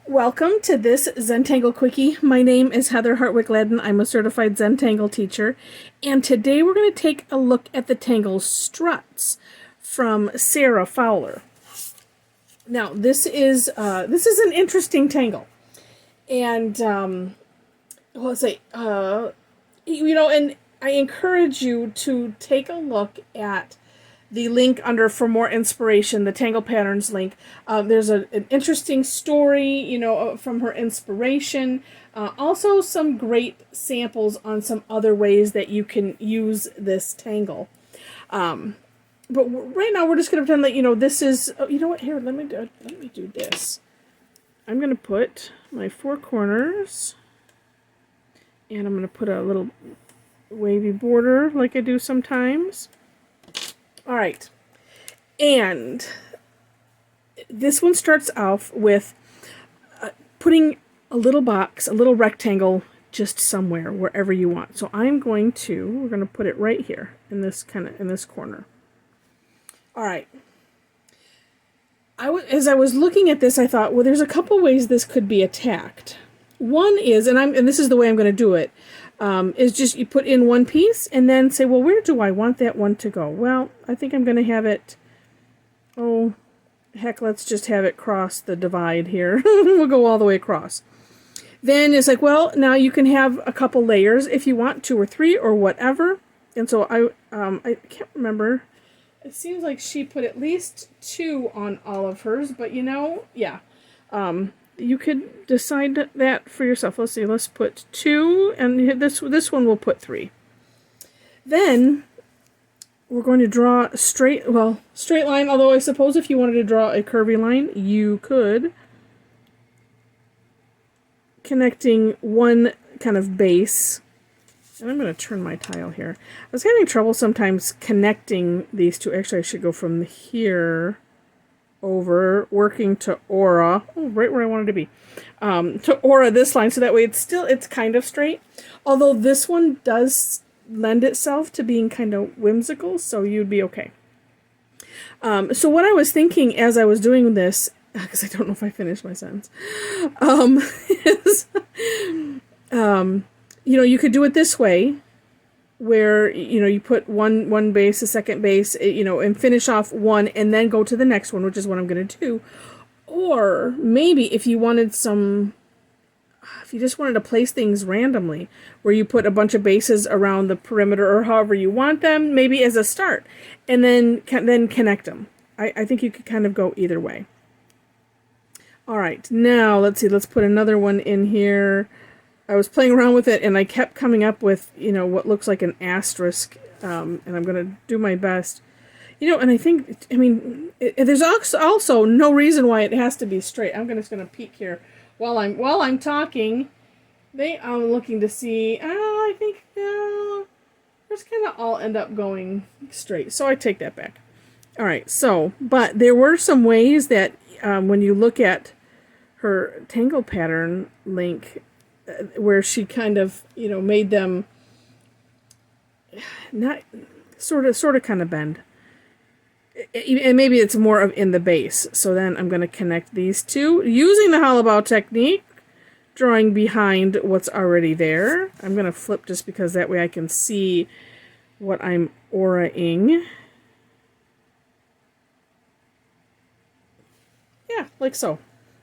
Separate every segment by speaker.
Speaker 1: Welcome to this Zentangle Quickie. My name is Heather Hartwick Gladden. I'm a certified Zentangle teacher, and today we're going to take a look at the tangle Strutz from Sarah Fowler. Now, this is an interesting tangle, and and I encourage you to take a look at the link under for more inspiration, the Tangle Patterns link. There's an interesting story, from her inspiration. Also some great samples on some other ways that you can use this tangle. But right now we're just going to pretend that, this is, here, let me do this. I'm going to put my four corners, and I'm going to put a little wavy border like I do sometimes. All right, and this one starts off with putting a little box, a little rectangle, just somewhere, wherever you want. So we're going to put it right here in this corner. All right. As I was looking at this, I thought, well, there's a couple ways this could be attacked. One is, and this is the way I'm going to do it, is just you put in one piece and then say, well, where do I want that one to go? Well, I think I'm going to have it, let's just have it cross the divide here. We'll go all the way across. Then it's like, well, now you can have a couple layers if you want, 2 or 3 or whatever. And so I can't remember. It seems like she put at least 2 on all of hers, but yeah. You could decide that for yourself. Let's see, let's put 2, and this one we'll put 3. Then we're going to draw a straight line, although I suppose if you wanted to draw a curvy line, you could. Connecting one kind of base. And I'm going to turn my tile here. I was having trouble sometimes connecting these two. Actually, I should go from here over, working to aura, right where I wanted to be, to aura this line, so that way it's kind of straight, although this one does lend itself to being kind of whimsical, so you'd be okay. So what I was thinking as I was doing this, because I don't know if I finished my sentence, is, you could do it this way, where you put one base, a second base, and finish off one and then go to the next one, which is what I'm going to do. Or maybe if you just wanted to place things randomly, where you put a bunch of bases around the perimeter or however you want them, maybe as a start, and then connect them. I think you could kind of go either way. All right, now let's see, let's put another one in here. I was playing around with it, and I kept coming up with, what looks like an asterisk, and I'm going to do my best. And I think, there's also no reason why it has to be straight. I'm just going to peek here while I'm talking. I'm looking to see, I think, just kind of all end up going straight. So I take that back. All right, but there were some ways that when you look at her Tangle Pattern link, where she kind of, made them not sort of kind of bend. And maybe it's more of in the base. So then I'm going to connect these two using the hollow bow technique, drawing behind what's already there. I'm going to flip just because that way I can see what I'm auraing. Yeah, like so.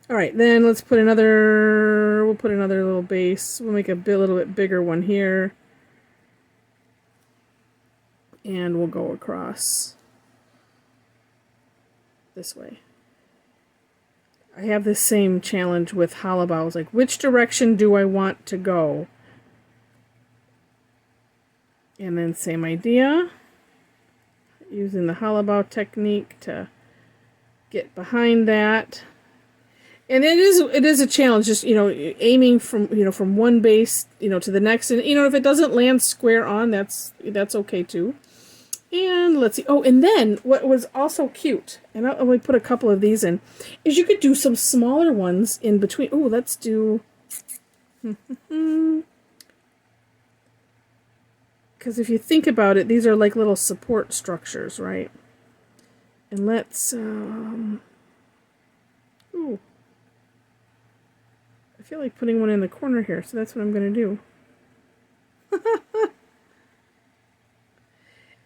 Speaker 1: All right, then we'll put another little base. We'll make a little bit bigger one here. And we'll go across this way. I have the same challenge with hollow bows, like which direction do I want to go? And then same idea, using the hollow bow technique to get behind that. And it is a challenge, just, aiming from one base, to the next. And, if it doesn't land square on, that's okay too. And let's see. Oh, and then what was also cute, and I'll only put a couple of these in, is you could do some smaller ones in between. Oh, let's do, because if you think about it, these are like little support structures, right? And let's, ooh. feel like putting one in the corner here, so that's what I'm going to do.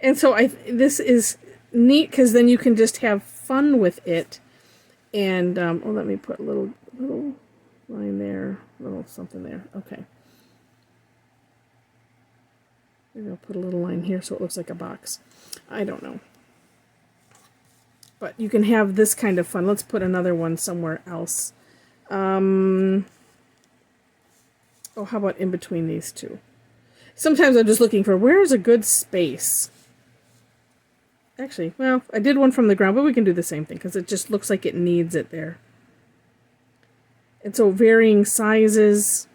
Speaker 1: And so this is neat because then you can just have fun with it. And let me put a little line there, little something there. Okay. Maybe I'll put a little line here so it looks like a box. I don't know. But you can have this kind of fun. Let's put another one somewhere else. Oh, how about in between these two? Sometimes I'm just looking for where's a good space. Actually, well, I did one from the ground, but we can do the same thing because it just looks like it needs it there. And so varying sizes.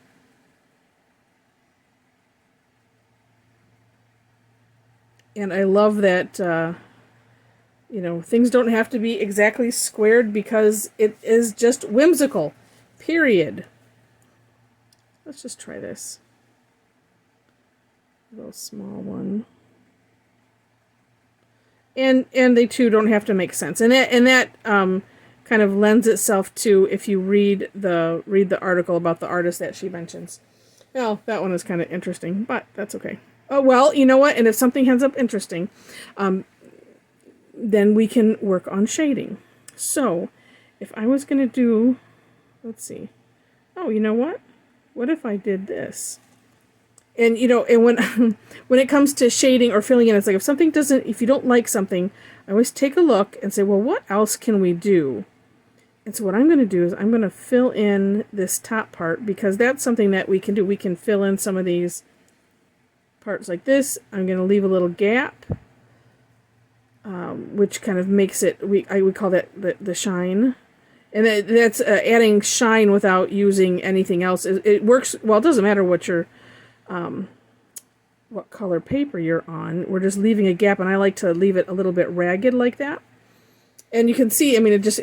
Speaker 1: And I love that, you know, things don't have to be exactly squared because it is just whimsical. Period. Let's just try this. A little small one. And they too don't have to make sense. And that kind of lends itself to if you read the article about the artist that she mentions. Well, that one is kind of interesting, but that's okay. Oh, well, you know what? And if something ends up interesting, then we can work on shading. So, if I was going to do, let's see. Oh, you know what? What if I did this? And, you know, and when it comes to shading or filling in, it's like if you don't like something, I always take a look and say, well, what else can we do? And so what I'm going to do is I'm going to fill in this top part because that's something that we can do. We can fill in some of these parts like this. I'm going to leave a little gap, which kind of makes it, we call that the shine. And that's adding shine without using anything else. It works, well, it doesn't matter what what color paper you're on. We're just leaving a gap, and I like to leave it a little bit ragged like that. And you can see, I mean, it gives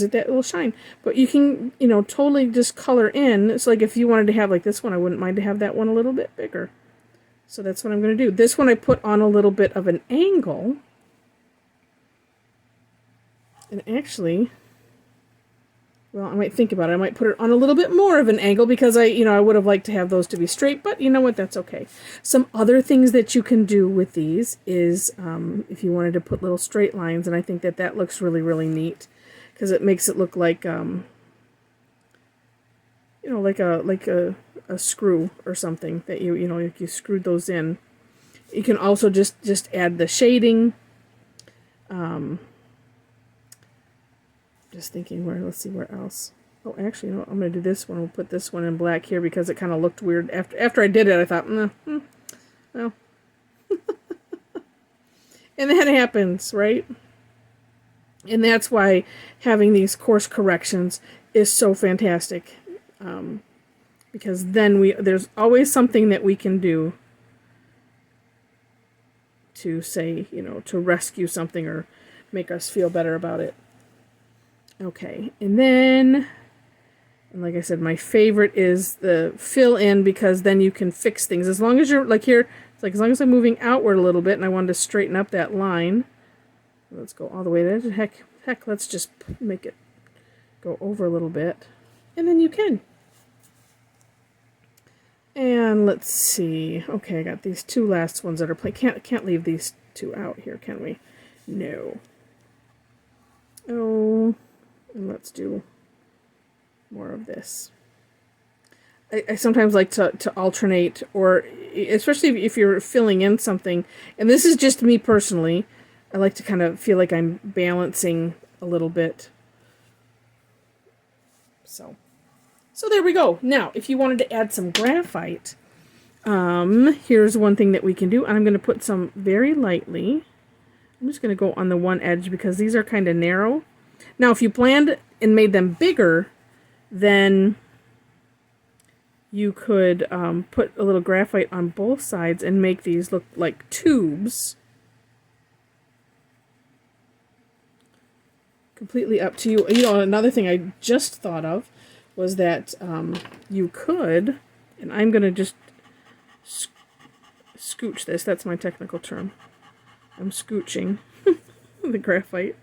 Speaker 1: it that little shine. But you can, you know, totally just color in. It's like if you wanted to have like this one, I wouldn't mind to have that one a little bit bigger. So that's what I'm going to do. This one I put on a little bit of an angle. And actually, well, I might think about it. I might put it on a little bit more of an angle because I would have liked to have those to be straight, but you know what? That's okay. Some other things that you can do with these is if you wanted to put little straight lines, and I think that looks really, really neat because it makes it look like, you know, like a screw or something that you know, if you screwed those in. You can also just add the shading. Just thinking let's see where else. Oh, actually, you know what? I'm going to do this one. We'll put this one in black here because it kind of looked weird. After I did it, I thought, well. And that happens, right? And that's why having these course corrections is so fantastic. Because then there's always something that we can do to say, you know, to rescue something or make us feel better about it. Okay, and then, like I said, my favorite is the fill in because then you can fix things. As long as you're, like here, it's like as long as I'm moving outward a little bit and I wanted to straighten up that line. Let's go all the way there. Heck, let's just make it go over a little bit. And then you can. And let's see. Okay, I got these two last ones that are playing. Can't leave these two out here, can we? No. Oh. And let's do more of this. I sometimes like to alternate, or especially if you're filling in something, and this is just me personally, I like to kind of feel like I'm balancing a little bit. So there we go. Now, if you wanted to add some graphite, here's one thing that we can do. I'm going to put some very lightly. I'm just going to go on the one edge because these are kind of narrow. Now, if you planned and made them bigger, then you could put a little graphite on both sides and make these look like tubes. Completely up to you. You know, another thing I just thought of was that you could, and I'm going to just scooch this. That's my technical term. I'm scooching the graphite.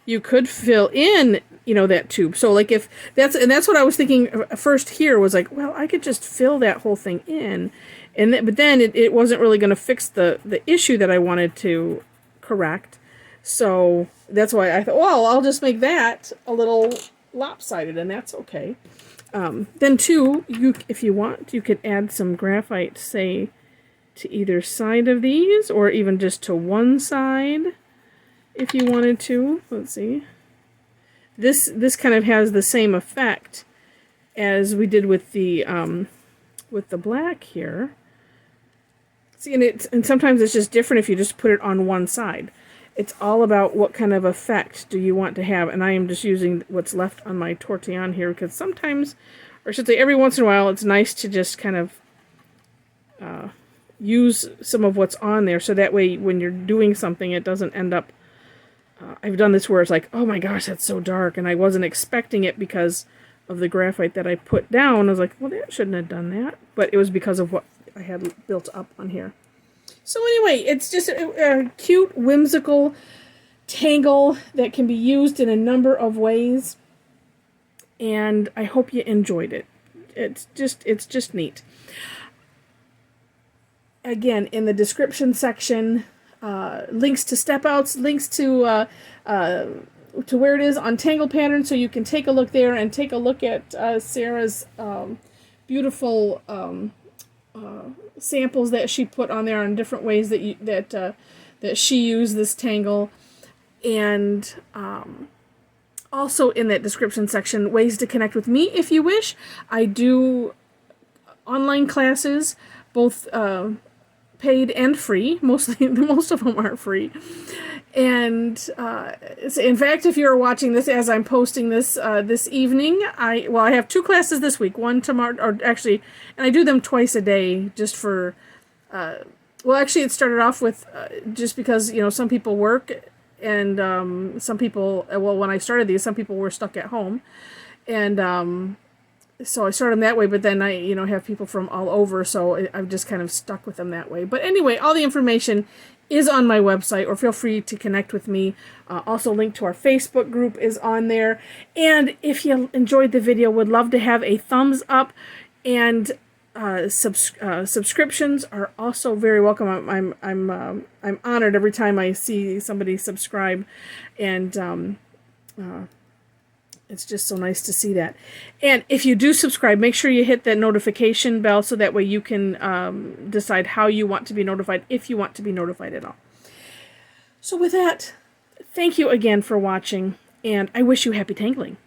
Speaker 1: you could fill in, that tube. So like if that's what I was thinking first here was like, well, I could just fill that whole thing in, but then it wasn't really going to fix the issue that I wanted to correct. So that's why I thought, well, I'll just make that a little lopsided, and that's okay. Then too, if you want, you could add some graphite, say, to either side of these, or even just to one side, if you wanted to. Let's see. This kind of has the same effect as we did with the black here. See, and sometimes it's just different if you just put it on one side. It's all about what kind of effect do you want to have, and I am just using what's left on my tortillon here, because sometimes, or I should say every once in a while, it's nice to just kind of use some of what's on there, so that way when you're doing something, it doesn't end up, I've done this where it's like, oh my gosh, that's so dark, and I wasn't expecting it because of the graphite that I put down. I was like, well, that shouldn't have done that, but it was because of what I had built up on here. So anyway, it's just a cute, whimsical tangle that can be used in a number of ways, and I hope you enjoyed it. It's just neat. Again, in the description section, links to step outs, links to where it is on Tangle Pattern, so you can take a look there and take a look at Sarah's beautiful samples that she put on there on different ways that she used this tangle, and also in that description section, ways to connect with me if you wish. I do online classes, both paid and free. Most of them are free. And in fact, if you're watching this as I'm posting this this evening, I have 2 classes this week. One tomorrow, or actually, and I do them twice a day just for. Actually, it started off with just because some people work, and some people. Well, when I started these, some people were stuck at home, and so I started them that way. But then I have people from all over, so I've just kind of stuck with them that way. But anyway, all the information is on my website, or feel free to connect with me. Also, link to our Facebook group is on there. And if you enjoyed the video, would love to have a thumbs up, and subscriptions are also very welcome. I'm honored every time I see somebody subscribe, and it's just so nice to see that. And if you do subscribe, make sure you hit that notification bell, so that way you can decide how you want to be notified, if you want to be notified at all. So with that, thank you again for watching, and I wish you happy tangling.